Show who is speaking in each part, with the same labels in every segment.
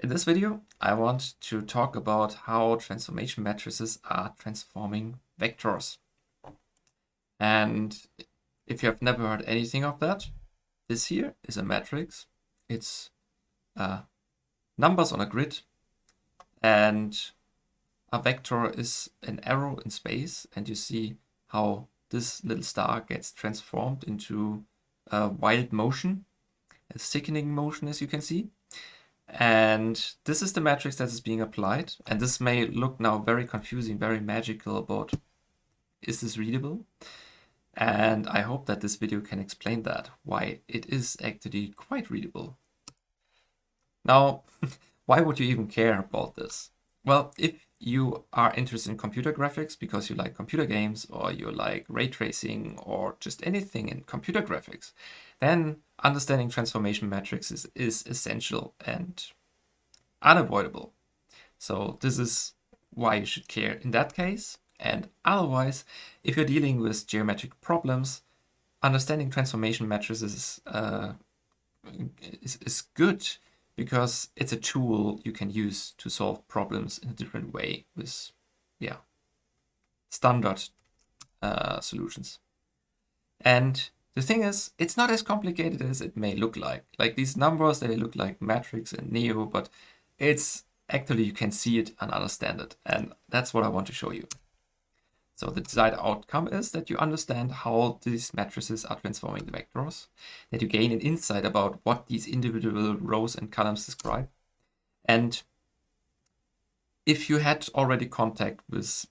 Speaker 1: In this video, I want to talk about how transformation matrices are transforming vectors. And if you have never heard anything of that, this here is a matrix. It's numbers on a grid, and a vector is an arrow in space, and you see how this little star gets transformed into a wild motion, a sickening motion, as you can see. And this is the matrix that is being applied. And this may look now very confusing, very magical about, is this readable? And I hope that this video can explain that, why it is actually quite readable. Now, why would you even care about this? Well, if you are interested in computer graphics because you like computer games or you like ray tracing or just anything in computer graphics, then understanding transformation matrices is essential and unavoidable. So this is why you should care in that case. And otherwise, if you're dealing with geometric problems, understanding transformation matrices is good because it's a tool you can use to solve problems in a different way with, standard solutions. And the thing is, it's not as complicated as it may look like. Like these numbers, they look like matrix and neo, but it's actually, you can see it and understand it. And that's what I want to show you. So the desired outcome is that you understand how these matrices are transforming the vectors, that you gain an insight about what these individual rows and columns describe. And if you had already contact with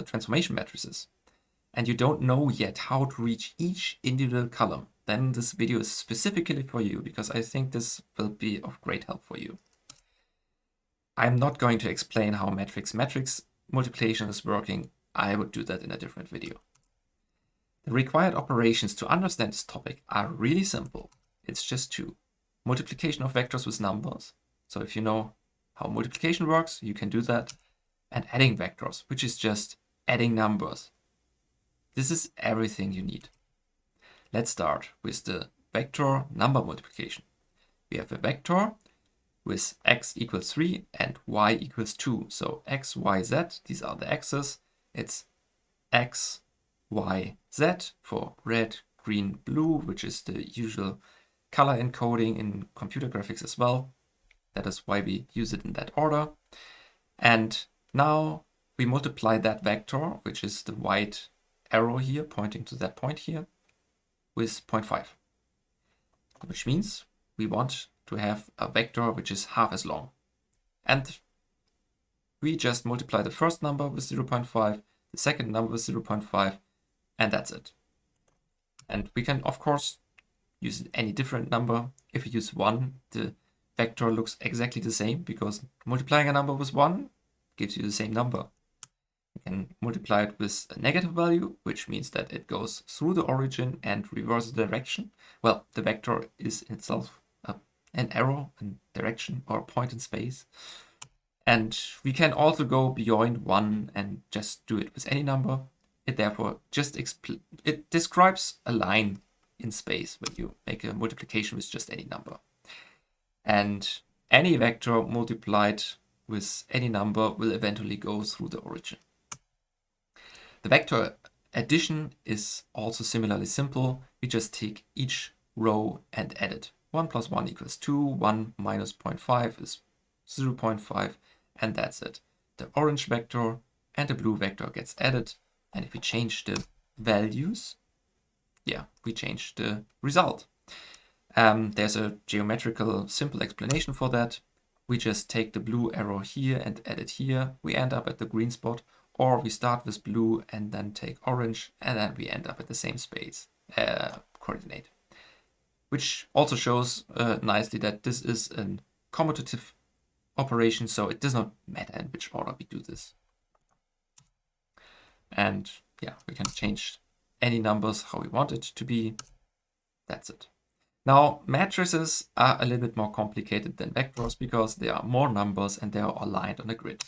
Speaker 1: transformation matrices and you don't know yet how to reach each individual column, then this video is specifically for you because I think this will be of great help for you. I'm not going to explain how matrix multiplication is working. I would do that in a different video. The required operations to understand this topic are really simple. It's just two. Multiplication of vectors with numbers. So if you know how multiplication works, you can do that. And adding vectors, which is just adding numbers. This is everything you need. Let's start with the vector number multiplication. We have a vector with x equals 3 and y equals 2. So x, y, z, these are the x's. It's x, y, z for red, green, blue, which is the usual color encoding in computer graphics as well. That is why we use it in that order. And now we multiply that vector, which is the white arrow here pointing to that point here, with 0.5, which means we want to have a vector which is half as long. And we just multiply the first number with 0.5, the second number with 0.5, and that's it. And we can, of course, use any different number. If you use 1, the vector looks exactly the same because multiplying a number with 1 gives you the same number. You can multiply it with a negative value, which means that it goes through the origin and reverses the direction. Well, the vector is in itself an arrow in direction or a point in space. And we can also go beyond 1 and just do it with any number. It therefore just it describes a line in space when you make a multiplication with just any number. And any vector multiplied with any number will eventually go through the origin. The vector addition is also similarly simple. We just take each row and add it. 1 plus 1 equals 2, 1 minus 0.5 is 0.5, and that's it. The orange vector and the blue vector gets added, and if we change the values, we change the result. There's a geometrical simple explanation for that. We just take the blue arrow here and add it here. We end up at the green spot, or we start with blue and then take orange, and then we end up at the same space coordinate. Which also shows nicely that this is a commutative operation, so it does not matter in which order we do this. And we can change any numbers how we want it to be. That's it. Now, matrices are a little bit more complicated than vectors because there are more numbers and they are aligned on a grid.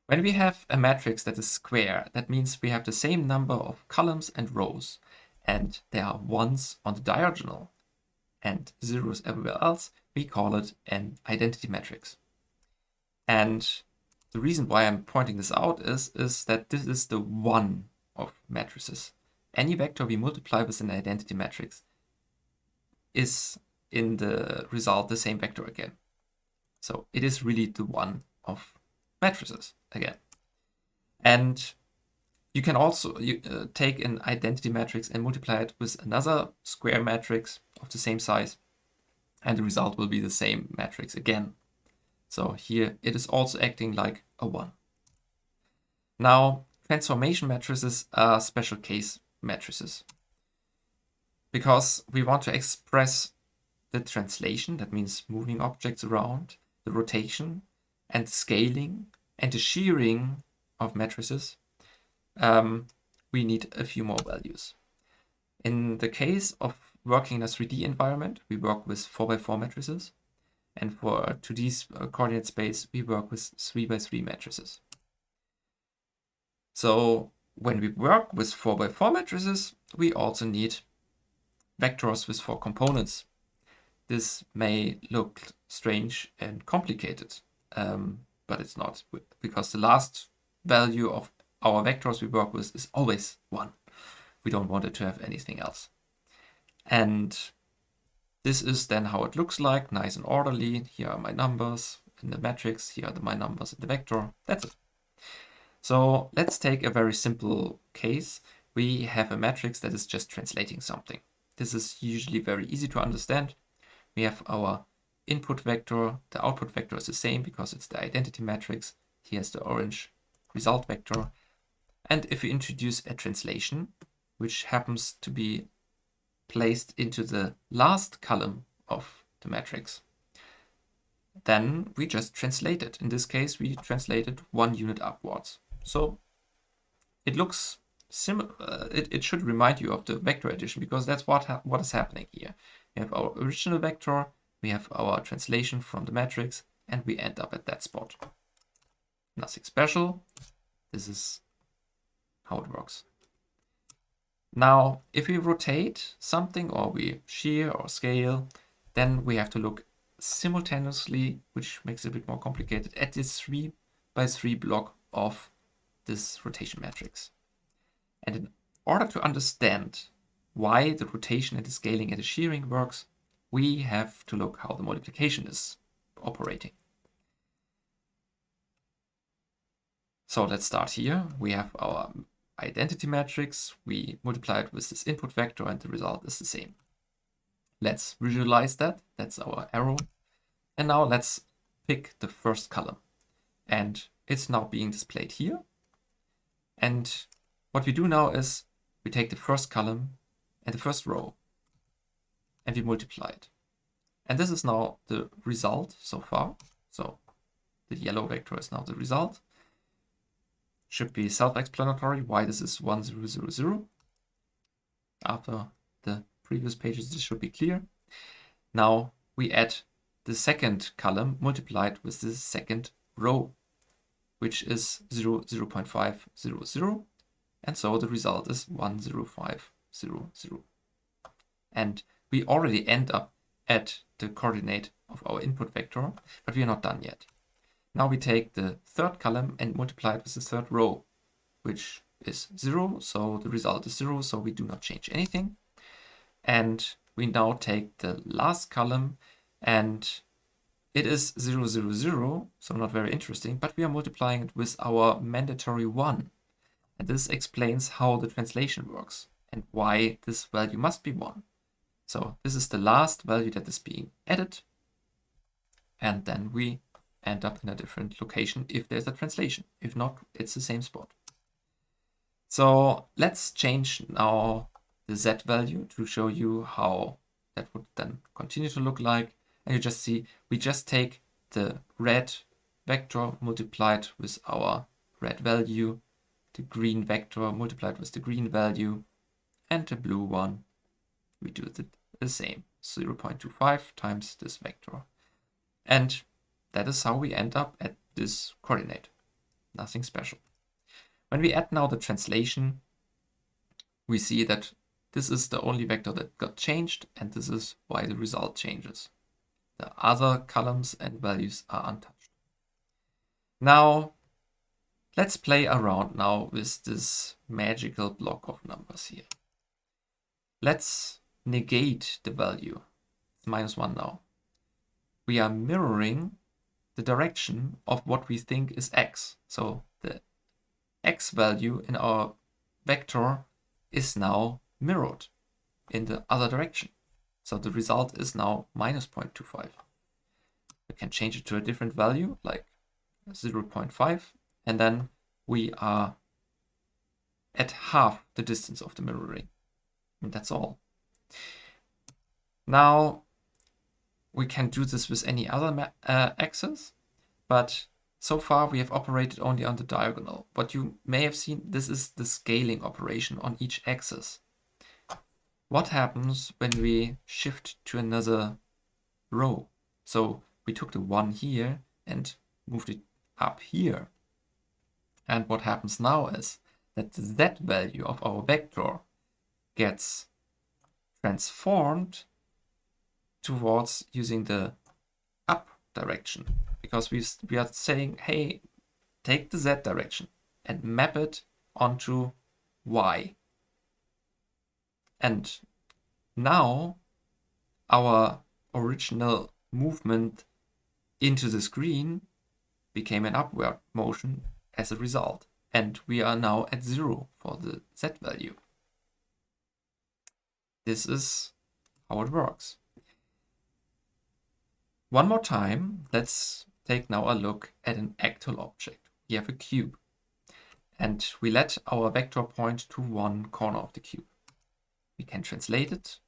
Speaker 1: When we have a matrix that is square, that means we have the same number of columns and rows, and there are ones on the diagonal. and zeros everywhere else, we call it an identity matrix. And the reason why I'm pointing this out is that this is the one of matrices. Any vector we multiply with an identity matrix is in the result the same vector again. So it is really the one of matrices again. And you can also take an identity matrix and multiply it with another square matrix of the same size, and the result will be the same matrix again. So here it is also acting like a 1. Now, transformation matrices are special case matrices because we want to express the translation, that means moving objects around, the rotation and scaling and the shearing of matrices. We need a few more values. In the case of working in a 3D environment, we work with 4x4 matrices. And for 2D coordinate space, we work with 3x3 matrices. So when we work with 4x4 matrices, we also need vectors with 4 components. This may look strange and complicated, but it's not, because the last value of our vectors we work with is always 1. We don't want it to have anything else. And this is then how it looks like, nice and orderly. Here are my numbers in the matrix, here are my numbers in the vector. That's it. So let's take a very simple case. We have a matrix that is just translating something. This is usually very easy to understand. We have our input vector, the output vector is the same because it's the identity matrix. Here's the orange result vector. And if we introduce a translation, which happens to be placed into the last column of the matrix, then we just translate it. In this case, we translated 1 unit upwards. So it looks similar. It should remind you of the vector addition, because that's what is happening here. We have our original vector, we have our translation from the matrix, and we end up at that spot. Nothing special. This is how it works. Now, if we rotate something or we shear or scale, then we have to look simultaneously, which makes it a bit more complicated, at this 3x3 block of this rotation matrix. And in order to understand why the rotation and the scaling and the shearing works, we have to look how the multiplication is operating. So let's start here. We have our identity matrix. We multiply it with this input vector and the result is the same. Let's visualize that. That's our arrow. And now let's pick the first column. And it's now being displayed here. And what we do now is we take the first column and the first row and we multiply it. And this is now the result so far. So the yellow vector is now the result. Should be self-explanatory why this is 1, 0, 0, 0. After the previous pages, this should be clear. Now we add the second column multiplied with the second row, which is 0, 0.5, 0, 0. And so the result is 1, 0, 5, 0, 0. And we already end up at the coordinate of our input vector, but we are not done yet. Now we take the third column and multiply it with the third row, which is 0. So the result is 0, so we do not change anything. And we now take the last column and it is 0, 0, 0, so not very interesting, but we are multiplying it with our mandatory 1. And this explains how the translation works and why this value must be 1. So this is the last value that is being added. And then we end up in a different location if there's a translation. If not, it's the same spot. So let's change now the Z value to show you how that would then continue to look like. And you just see, we just take the red vector multiplied with our red value, the green vector multiplied with the green value, and the blue one, we do the same, 0.25 times this vector. And that is how we end up at this coordinate. Nothing special. When we add now the translation, we see that this is the only vector that got changed, and this is why the result changes. The other columns and values are untouched. Now, let's play around now with this magical block of numbers here. Let's negate the value. It's -1 now. We are mirroring the direction of what we think is x. So the x value in our vector is now mirrored in the other direction. So the result is now -0.25. We can change it to a different value, like 0.5, and then we are at half the distance of the mirroring. And that's all. Now, we can do this with any other axis, but so far we have operated only on the diagonal. But you may have seen this is the scaling operation on each axis. What happens when we shift to another row? So we took the 1 here and moved it up here. And what happens now is that the z value of our vector gets transformed towards using the up direction, because we are saying, hey, take the z direction and map it onto y. And now our original movement into the screen became an upward motion as a result. And we are now at 0 for the z value. This is how it works. One more time, let's take now a look at an actual object. We have a cube, and we let our vector point to one corner of the cube. We can translate it,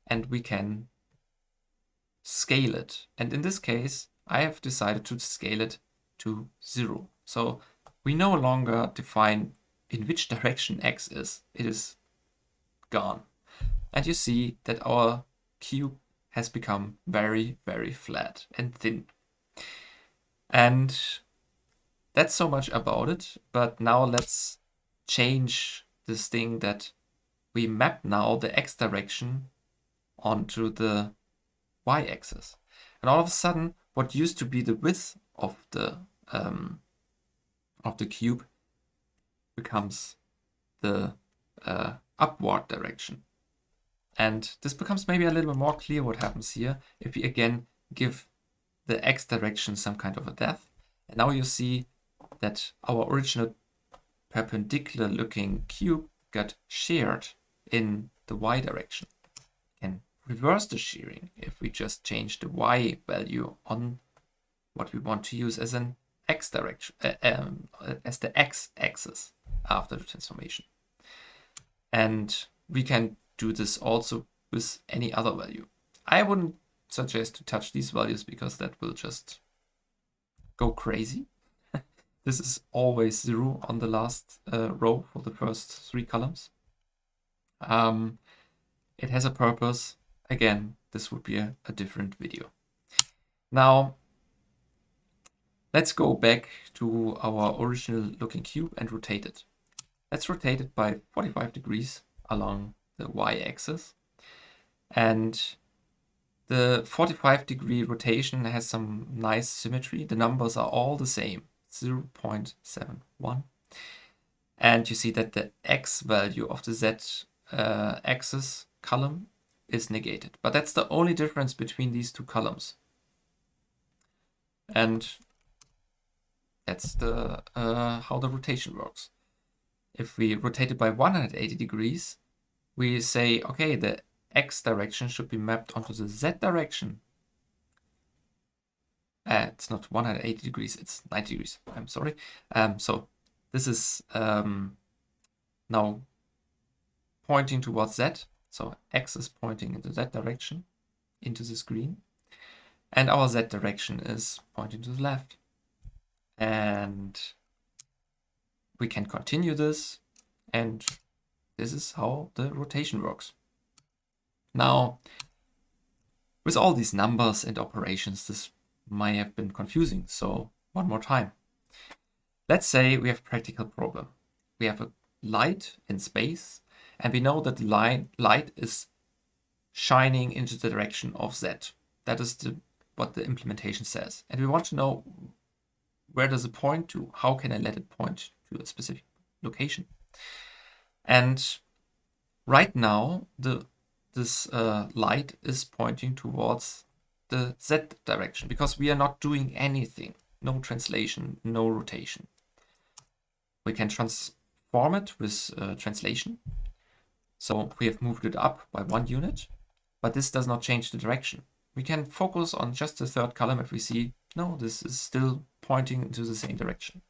Speaker 1: and we can scale it. And in this case, I have decided to scale it to 0. So we no longer define in which direction x is. It is gone. And you see that our cube has become very, very flat and thin. And that's so much about it. But now let's change this thing that we map now the x direction onto the y-axis. And all of a sudden, what used to be the width of the cube becomes the upward direction. And this becomes maybe a little bit more clear what happens here if we again give the x direction some kind of a depth. And now you see that our original perpendicular looking cube got sheared in the y direction. We can reverse the shearing if we just change the y value on what we want to use as an x direction, as the x-axis after the transformation. And we can do this also with any other value. I wouldn't suggest to touch these values because that will just go crazy. This is always 0 on the last row for the first 3 columns. It has a purpose. Again, this would be a different video. Now, let's go back to our original looking cube and rotate it. Let's rotate it by 45 degrees along the y-axis. And the 45-degree rotation has some nice symmetry. The numbers are all the same, 0.71. And you see that the x value of the z-axis column is negated. But that's the only difference between these two columns. And that's the how the rotation works. If we rotate it by 180 degrees, we say, okay, the x direction should be mapped onto the z direction. It's not 180 degrees, it's 90 degrees. I'm sorry. So this is now pointing towards z. So x is pointing in the z direction into the screen. And our z direction is pointing to the left. And we can continue this, and this is how the rotation works. Now, with all these numbers and operations, this might have been confusing. So one more time. Let's say we have a practical problem. We have a light in space, And we know that the light is shining into the direction of Z. That is what the implementation says. And we want to know, where does it point to? How can I let it point to a specific location? And right now, this light is pointing towards the Z direction because we are not doing anything. No translation, no rotation. We can transform it with translation. So we have moved it up by 1 unit, but this does not change the direction. We can focus on just the third column if we see, no, this is still pointing into the same direction.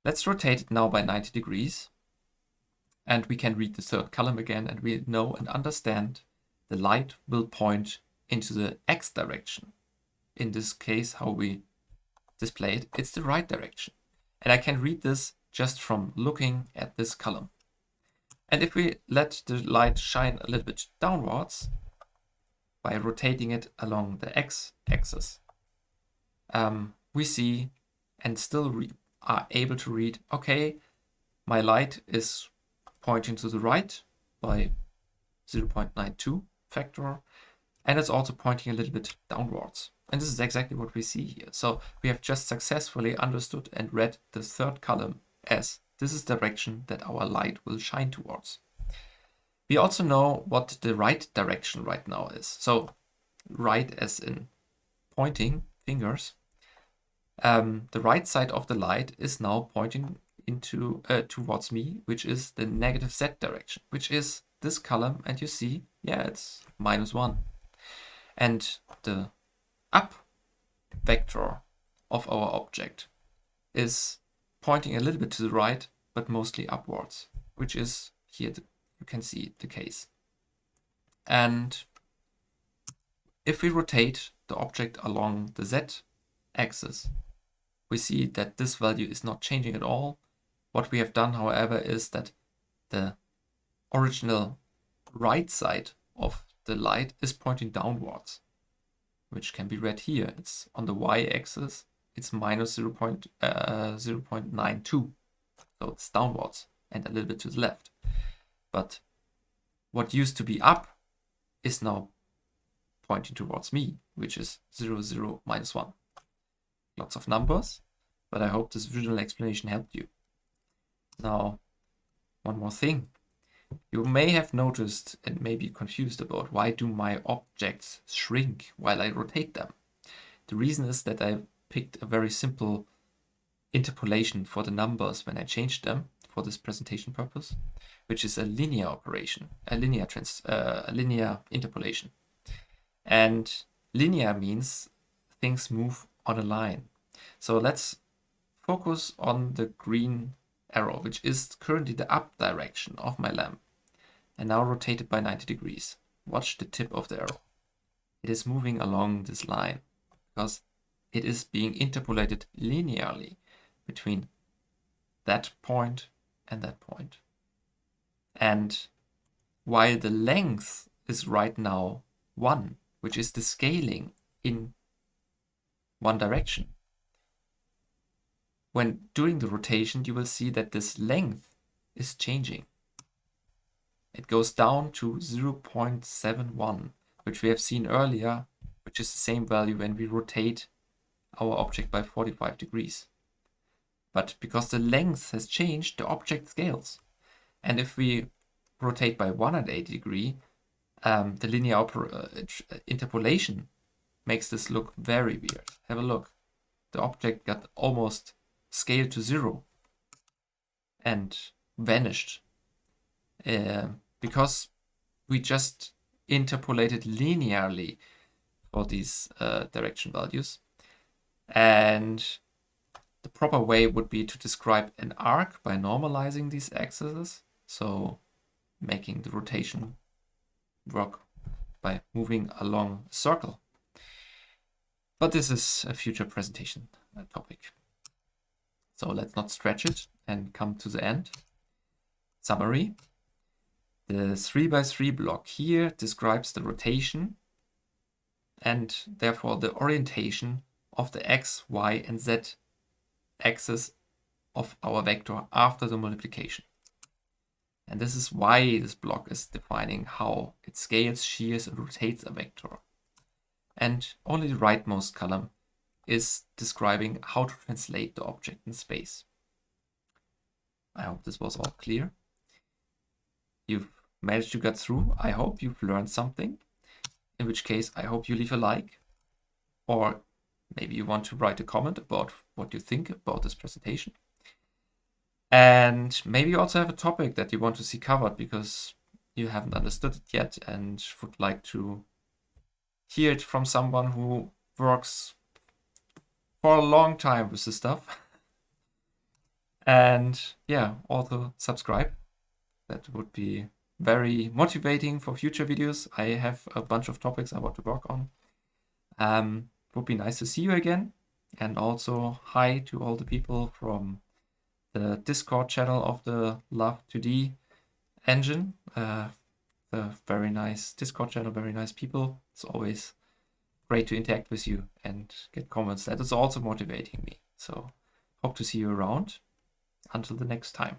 Speaker 1: Let's rotate it now by 90 degrees. And we can read the third column again, and we know and understand the light will point into the X direction. In this case, how we display it, it's the right direction. And I can read this just from looking at this column. And if we let the light shine a little bit downwards by rotating it along the X axis, we see and still are able to read, okay, my light is pointing to the right by 0.92 factor, and it's also pointing a little bit downwards. And this is exactly what we see here. So we have just successfully understood and read the third column as this is the direction that our light will shine towards. We also know what the right direction right now is. So right as in pointing fingers. The right side of the light is now pointing into towards me, which is the negative Z direction, which is this column, and you see, yeah, it's -1. And the up vector of our object is pointing a little bit to the right, but mostly upwards, which is here, you can see the case. And if we rotate the object along the Z axis, we see that this value is not changing at all. What we have done, however, is that the original right side of the light is pointing downwards, which can be read here. It's on the y-axis, it's -0.92, so it's downwards and a little bit to the left. But what used to be up is now pointing towards me, which is 0, 0, -1. Lots of numbers, but I hope this visual explanation helped you. Now, one more thing. You may have noticed and may be confused about, why do my objects shrink while I rotate them? The reason is that I picked a very simple interpolation for the numbers when I changed them for this presentation purpose, which is a linear operation, a linear interpolation. And linear means things move on a line. So let's focus on the green arrow, which is currently the up direction of my lamp, and now rotate it by 90 degrees. Watch the tip of the arrow. It is moving along this line because it is being interpolated linearly between that point and that point. And while the length is right now 1, which is the scaling in one direction, when doing the rotation, you will see that this length is changing. It goes down to 0.71, which we have seen earlier, which is the same value when we rotate our object by 45 degrees. But because the length has changed, the object scales. And if we rotate by 180 degrees, the linear interpolation makes this look very weird. Have a look. The object got almost scaled to 0 and vanished because we just interpolated linearly for these direction values. And the proper way would be to describe an arc by normalizing these axes, so making the rotation work by moving along a circle. But this is a future presentation topic. So let's not stretch it and come to the end. Summary. The 3x3 block here describes the rotation and therefore the orientation of the x, y, and z axis of our vector after the multiplication. And this is why this block is defining how it scales, shears, and rotates a vector. And only the rightmost column is describing how to translate the object in space. I hope this was all clear. You've managed to get through. I hope you've learned something. In which case, I hope you leave a like. Or maybe you want to write a comment about what you think about this presentation. And maybe you also have a topic that you want to see covered because you haven't understood it yet and would like to hear it from someone who works for a long time with this stuff. And yeah, also subscribe. That would be very motivating for future videos. I have a bunch of topics I want to work on. Would be nice to see you again. And also hi to all the people from the Discord channel of the Love2D engine. The very nice Discord channel, very nice people. It's always great to interact with you and get comments. That is also motivating me. So hope to see you around. Until the next time.